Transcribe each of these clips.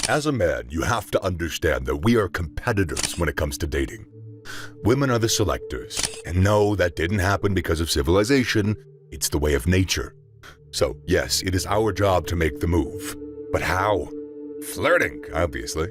As a man, you have to understand that we are competitors when it comes to dating. Women are the selectors, and no, that didn't happen because of civilization. It's the way of nature. So, yes, it is our job to make the move. But how? Flirting, obviously.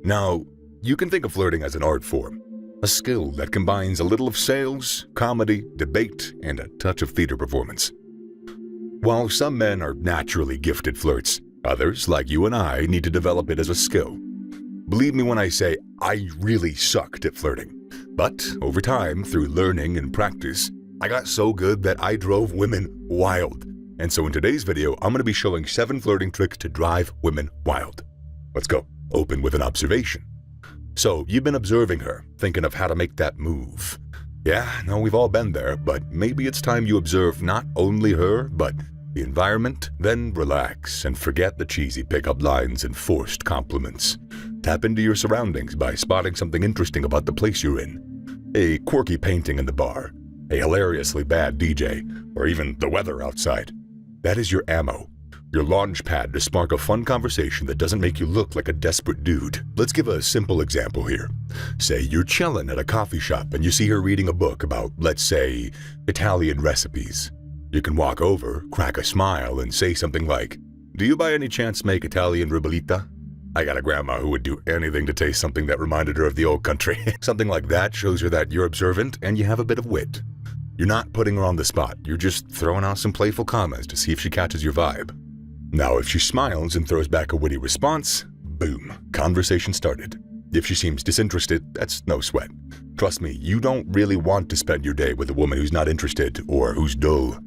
Now, you can think of flirting as an art form, a skill that combines a little of sales, comedy, debate, and a touch of theater performance. While some men are naturally gifted flirts, others, like you and I, need to develop it as a skill. Believe me when I say I really sucked at flirting. But over time, through learning and practice, I got so good that I drove women wild. And so in today's video, I'm going to be showing 7 flirting tricks to drive women wild. Let's go. Open with an observation. So you've been observing her, thinking of how to make that move. Yeah, no, we've all been there, but maybe it's time you observe not only her, but the environment. Then relax and forget the cheesy pickup lines and forced compliments. Tap into your surroundings by spotting something interesting about the place you're in. A quirky painting in the bar, a hilariously bad DJ, or even the weather outside. That is your ammo, your launch pad to spark a fun conversation that doesn't make you look like a desperate dude. Let's give a simple example here. Say you're chilling at a coffee shop and you see her reading a book about, let's say, Italian recipes. You can walk over, crack a smile, and say something like, "Do you by any chance make Italian ribollita? I got a grandma who would do anything to taste something that reminded her of the old country." Something like that shows her that you're observant and you have a bit of wit. You're not putting her on the spot, you're just throwing out some playful comments to see if she catches your vibe. Now, if she smiles and throws back a witty response, boom, conversation started. If she seems disinterested, that's no sweat. Trust me, you don't really want to spend your day with a woman who's not interested or who's dull.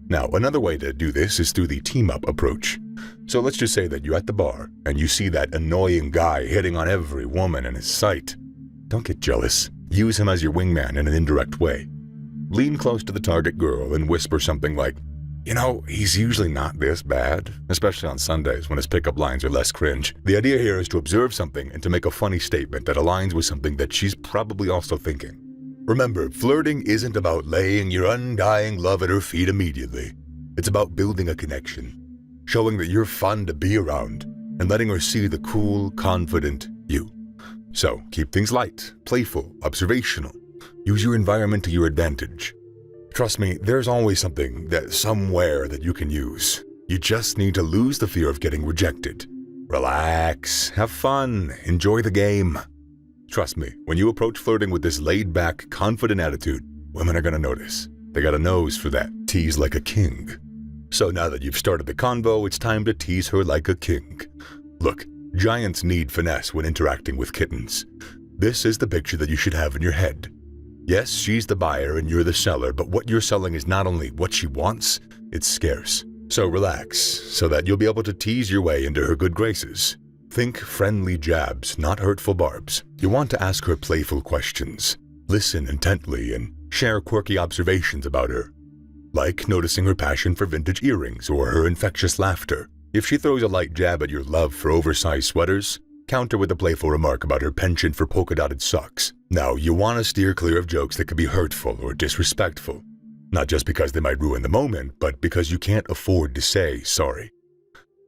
Now, another way to do this is through the team-up approach. So let's just say that you're at the bar and you see that annoying guy hitting on every woman in his sight. Don't get jealous. Use him as your wingman in an indirect way. Lean close to the target girl and whisper something like, "You know, he's usually not this bad," especially on Sundays when his pickup lines are less cringe. The idea here is to observe something and to make a funny statement that aligns with something that she's probably also thinking. Remember, flirting isn't about laying your undying love at her feet immediately. It's about building a connection, showing that you're fun to be around, and letting her see the cool, confident you. So, keep things light, playful, observational. Use your environment to your advantage. Trust me, there's always something somewhere that you can use. You just need to lose the fear of getting rejected. Relax, have fun, enjoy the game. Trust me, when you approach flirting with this laid-back, confident attitude, women are gonna notice. They got a nose for that. Tease like a king. So now that you've started the convo, it's time to tease her like a king. Look, giants need finesse when interacting with kittens. This is the picture that you should have in your head. Yes, she's the buyer and you're the seller, but what you're selling is not only what she wants, it's scarce. So relax, so that you'll be able to tease your way into her good graces. Think friendly jabs, not hurtful barbs. You want to ask her playful questions. Listen intently and share quirky observations about her, like noticing her passion for vintage earrings or her infectious laughter. If she throws a light jab at your love for oversized sweaters, counter with a playful remark about her penchant for polka-dotted socks. Now, you want to steer clear of jokes that could be hurtful or disrespectful. Not just because they might ruin the moment, but because you can't afford to say sorry.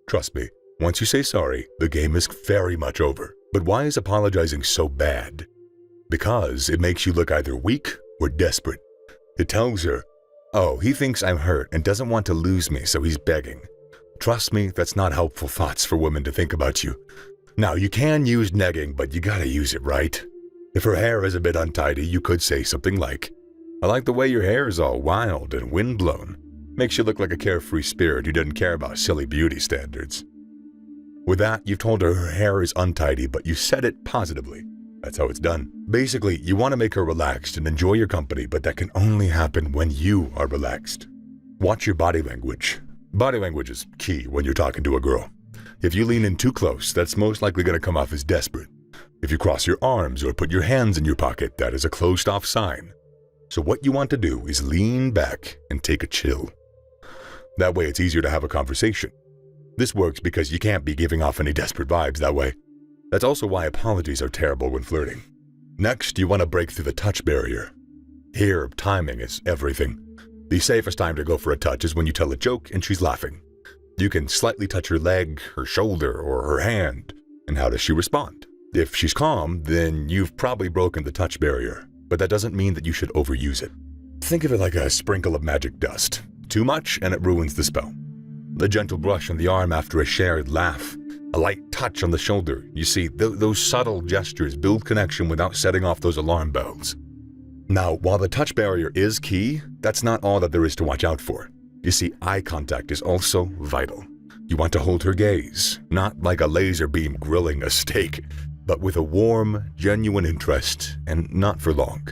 Trust me, once you say sorry, the game is very much over. But why is apologizing so bad? Because it makes you look either weak or desperate. It tells her, "Oh, he thinks I'm hurt and doesn't want to lose me, so he's begging." Trust me, that's not helpful thoughts for women to think about you. Now, you can use negging, but you gotta use it right. If her hair is a bit untidy, you could say something like, "I like the way your hair is all wild and windblown. Makes you look like a carefree spirit who doesn't care about silly beauty standards." With that, you've told her her hair is untidy, but you said it positively. That's how it's done. Basically, you want to make her relaxed and enjoy your company, but that can only happen when you are relaxed. Watch your body language. Body language is key when you're talking to a girl. If you lean in too close, that's most likely going to come off as desperate. If you cross your arms or put your hands in your pocket, that is a closed-off sign. So what you want to do is lean back and take a chill. That way it's easier to have a conversation. This works because you can't be giving off any desperate vibes that way. That's also why apologies are terrible when flirting. Next, you want to break through the touch barrier. Here, timing is everything. The safest time to go for a touch is when you tell a joke and she's laughing. You can slightly touch her leg, her shoulder, or her hand. And how does she respond? If she's calm, then you've probably broken the touch barrier, but that doesn't mean that you should overuse it. Think of it like a sprinkle of magic dust. Too much and it ruins the spell. A gentle brush on the arm after a shared laugh, a light touch on the shoulder. You see, those subtle gestures build connection without setting off those alarm bells. Now, while the touch barrier is key, that's not all that there is to watch out for. You see, eye contact is also vital. You want to hold her gaze, not like a laser beam grilling a steak, but with a warm, genuine interest, and not for long.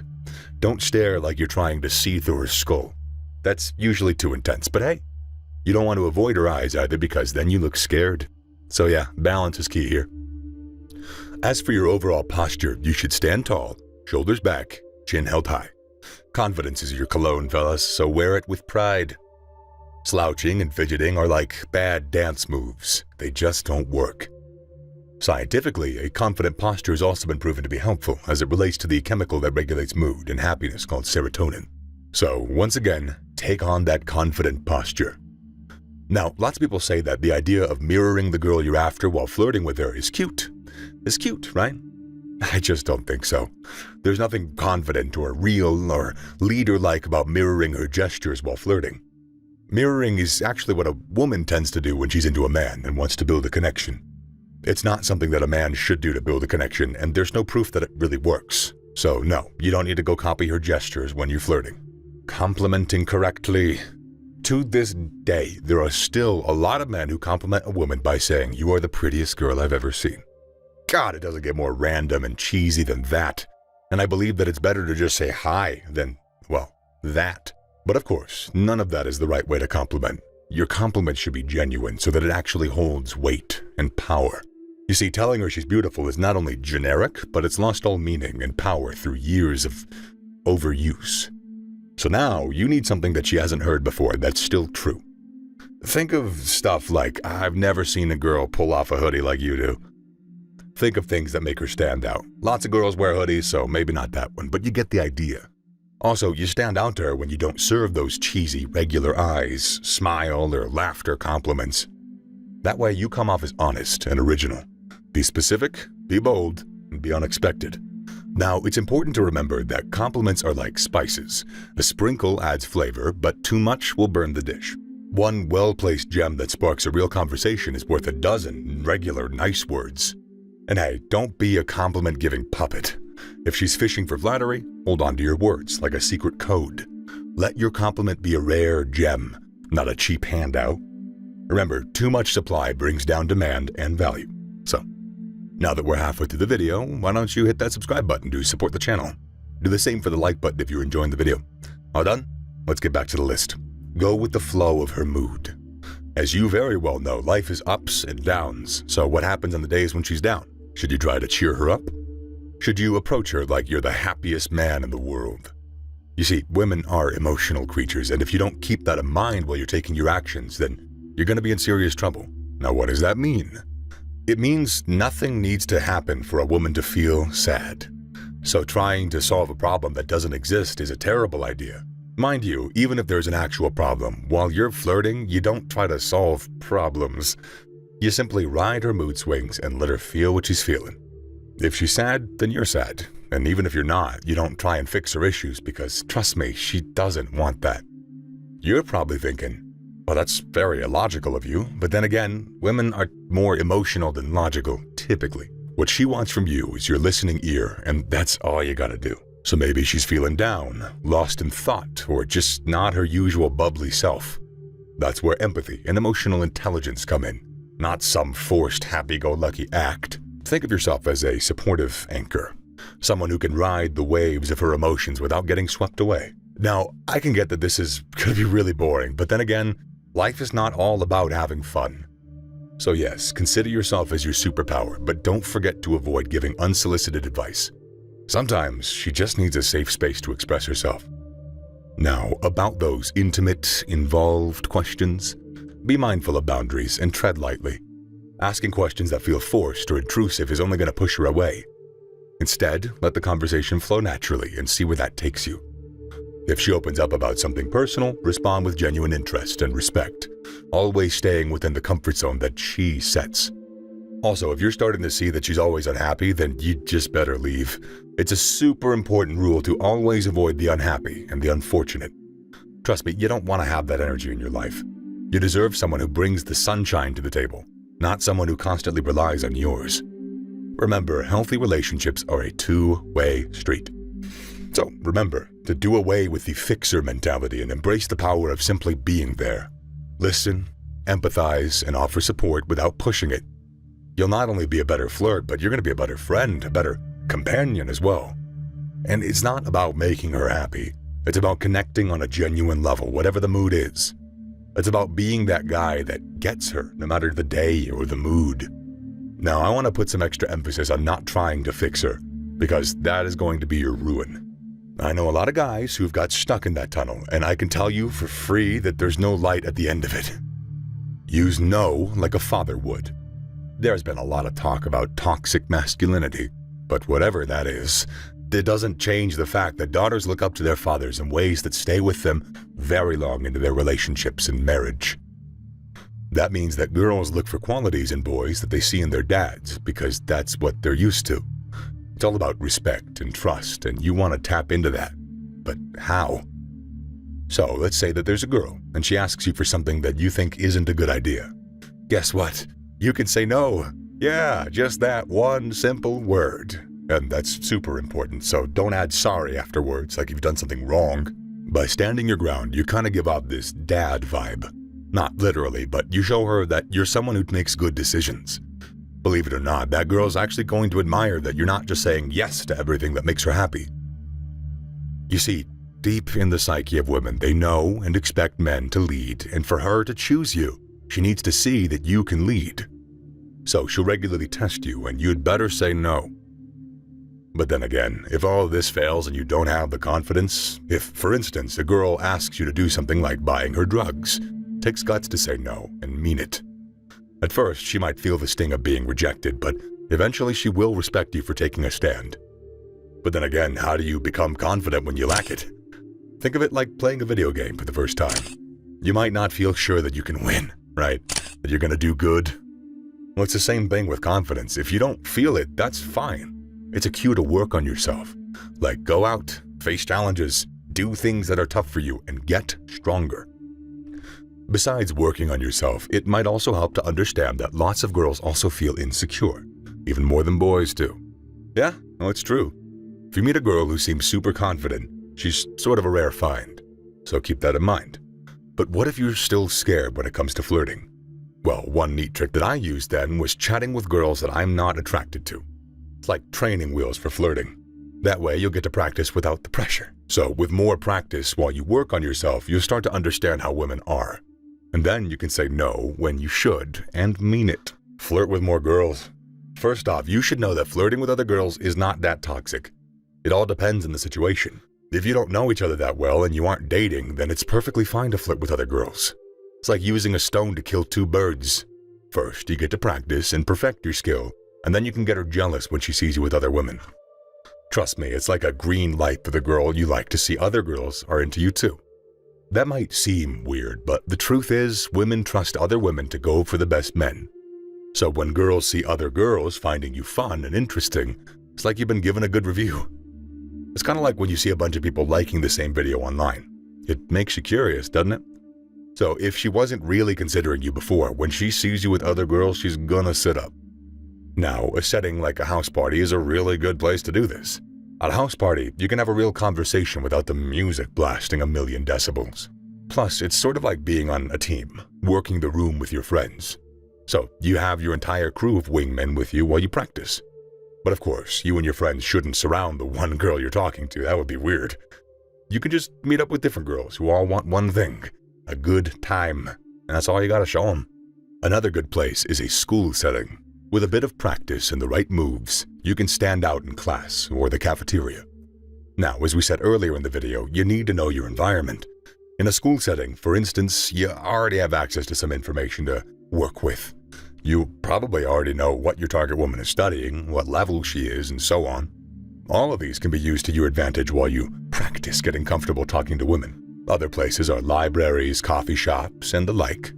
Don't stare like you're trying to see through her skull. That's usually too intense, but hey, you don't want to avoid her eyes either because then you look scared. So yeah, balance is key here. As for your overall posture, you should stand tall, shoulders back, chin held high. Confidence is your cologne, fellas, so wear it with pride. Slouching and fidgeting are like bad dance moves. They just don't work. Scientifically, a confident posture has also been proven to be helpful as it relates to the chemical that regulates mood and happiness called serotonin. So, once again, take on that confident posture. Now, lots of people say that the idea of mirroring the girl you're after while flirting with her is cute. It's cute, right? I just don't think so. There's nothing confident or real or leader-like about mirroring her gestures while flirting. Mirroring is actually what a woman tends to do when she's into a man and wants to build a connection. It's not something that a man should do to build a connection, and there's no proof that it really works. So no, you don't need to go copy her gestures when you're flirting. Complimenting correctly. To this day, there are still a lot of men who compliment a woman by saying, "You are the prettiest girl I've ever seen." God, it doesn't get more random and cheesy than that. And I believe that it's better to just say hi than, well, that. But of course, none of that is the right way to compliment. Your compliment should be genuine so that it actually holds weight and power. You see, telling her she's beautiful is not only generic, but it's lost all meaning and power through years of overuse. So now you need something that she hasn't heard before that's still true. Think of stuff like, "I've never seen a girl pull off a hoodie like you do." Think of things that make her stand out. Lots of girls wear hoodies, so maybe not that one, but you get the idea. Also, you stand out to her when you don't serve those cheesy, regular eyes, smile, or laughter compliments. That way you come off as honest and original. Be specific, be bold, and be unexpected. Now, it's important to remember that compliments are like spices. A sprinkle adds flavor, but too much will burn the dish. One well-placed gem that sparks a real conversation is worth a dozen regular nice words. And hey, don't be a compliment-giving puppet. If she's fishing for flattery, hold on to your words like a secret code. Let your compliment be a rare gem, not a cheap handout. Remember, too much supply brings down demand and value. So, now that we're halfway through the video, why don't you hit that subscribe button to support the channel? Do the same for the like button if you're enjoying the video. All done? Let's get back to the list. Go with the flow of her mood. As you very well know, life is ups and downs, so what happens on the days when she's down? Should you try to cheer her up? Should you approach her like you're the happiest man in the world? You see, women are emotional creatures, and if you don't keep that in mind while you're taking your actions, then you're going to be in serious trouble. Now, what does that mean? It means nothing needs to happen for a woman to feel sad. So trying to solve a problem that doesn't exist is a terrible idea. Mind you, even if there's an actual problem, while you're flirting, you don't try to solve problems. You simply ride her mood swings and let her feel what she's feeling. If she's sad, then you're sad. And even if you're not, you don't try and fix her issues because, trust me, she doesn't want that. You're probably thinking, well, that's very illogical of you. But then again, women are more emotional than logical, typically. What she wants from you is your listening ear, and that's all you gotta do. So maybe she's feeling down, lost in thought, or just not her usual bubbly self. That's where empathy and emotional intelligence come in, not some forced happy-go-lucky act. Think of yourself as a supportive anchor, someone who can ride the waves of her emotions without getting swept away. Now, I can get that this is going to be really boring, but then again, life is not all about having fun. So yes, consider yourself as your superpower, but don't forget to avoid giving unsolicited advice. Sometimes she just needs a safe space to express herself. Now, about those intimate, involved questions, be mindful of boundaries and tread lightly. Asking questions that feel forced or intrusive is only going to push her away. Instead, let the conversation flow naturally and see where that takes you. If she opens up about something personal, respond with genuine interest and respect, always staying within the comfort zone that she sets. Also, if you're starting to see that she's always unhappy, then you just better leave. It's a super important rule to always avoid the unhappy and the unfortunate. Trust me, you don't want to have that energy in your life. You deserve someone who brings the sunshine to the table, not someone who constantly relies on yours. Remember, healthy relationships are a two-way street. So remember to do away with the fixer mentality and embrace the power of simply being there. Listen, empathize, and offer support without pushing it. You'll not only be a better flirt, but you're going to be a better friend, a better companion as well. And it's not about making her happy. It's about connecting on a genuine level, whatever the mood is. It's about being that guy that gets her, no matter the day or the mood. Now, I want to put some extra emphasis on not trying to fix her, because that is going to be your ruin. I know a lot of guys who've got stuck in that tunnel, and I can tell you for free that there's no light at the end of it. Use no like a father would. There's been a lot of talk about toxic masculinity, but whatever that is, it doesn't change the fact that daughters look up to their fathers in ways that stay with them very long into their relationships and marriage. That means that girls look for qualities in boys that they see in their dads because that's what they're used to. It's all about respect and trust, and you want to tap into that. But how? So let's say that there's a girl, and she asks you for something that you think isn't a good idea. Guess what? You can say no. Yeah, just that one simple word. And that's super important, so don't add sorry afterwards like you've done something wrong. By standing your ground, you kind of give off this dad vibe. Not literally, but you show her that you're someone who makes good decisions. Believe it or not, that girl's actually going to admire that you're not just saying yes to everything that makes her happy. You see, deep in the psyche of women, they know and expect men to lead, and for her to choose you, she needs to see that you can lead. So she'll regularly test you, and you'd better say no. But then again, if all of this fails and you don't have the confidence, if, for instance, a girl asks you to do something like buying her drugs, it takes guts to say no and mean it. At first, she might feel the sting of being rejected, but eventually she will respect you for taking a stand. But then again, how do you become confident when you lack it? Think of it like playing a video game for the first time. You might not feel sure that you can win, right? That you're going to do good. Well, it's the same thing with confidence. If you don't feel it, that's fine. It's a cue to work on yourself. Like go out, face challenges, do things that are tough for you, and get stronger. Besides working on yourself, it might also help to understand that lots of girls also feel insecure, even more than boys do. Yeah, well, it's true. If you meet a girl who seems super confident, she's sort of a rare find, so keep that in mind. But what if you're still scared when it comes to flirting? Well, one neat trick that I used then was chatting with girls that I'm not attracted to. It's like training wheels for flirting. That way you'll get to practice without the pressure. So with more practice while you work on yourself, you'll start to understand how women are. And then you can say no when you should and mean it. Flirt with more girls. First off, you should know that flirting with other girls is not that toxic. It all depends on the situation. If you don't know each other that well and you aren't dating, then it's perfectly fine to flirt with other girls. It's like using a stone to kill two birds. First, you get to practice and perfect your skill, and then you can get her jealous when she sees you with other women. Trust me, it's like a green light for the girl you like to see other girls are into you too. That might seem weird, but the truth is, women trust other women to go for the best men. So when girls see other girls finding you fun and interesting, it's like you've been given a good review. It's kind of like when you see a bunch of people liking the same video online. It makes you curious, doesn't it? So if she wasn't really considering you before, when she sees you with other girls, she's gonna sit up. Now, a setting like a house party is a really good place to do this. At a house party, you can have a real conversation without the music blasting a million decibels. Plus, it's sort of like being on a team, working the room with your friends. So you have your entire crew of wingmen with you while you practice. But of course, you and your friends shouldn't surround the one girl you're talking to. That would be weird. You can just meet up with different girls who all want one thing, a good time. And that's all you gotta show them. Another good place is a school setting. With a bit of practice and the right moves, you can stand out in class or the cafeteria. Now, as we said earlier in the video, you need to know your environment. In a school setting, for instance, you already have access to some information to work with. You probably already know what your target woman is studying, what level she is, and so on. All of these can be used to your advantage while you practice getting comfortable talking to women. Other places are libraries, coffee shops, and the like.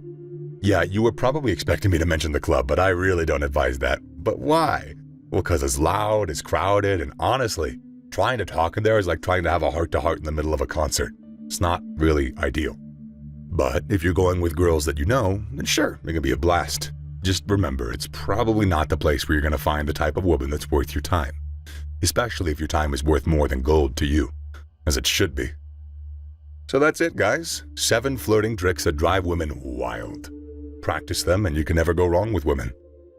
Yeah, you were probably expecting me to mention the club, but I really don't advise that. But why? Well, because it's loud, it's crowded, and honestly, trying to talk in there is like trying to have a heart-to-heart in the middle of a concert. It's not really ideal. But if you're going with girls that you know, then sure, it can be a blast. Just remember, it's probably not the place where you're going to find the type of woman that's worth your time. Especially if your time is worth more than gold to you, as it should be. So that's it, guys. 7 flirting tricks that drive women wild. Practice them and you can never go wrong with women.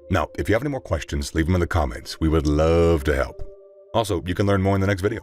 Now, if you have any more questions, leave them in the comments. We would love to help. Also, you can learn more in the next video.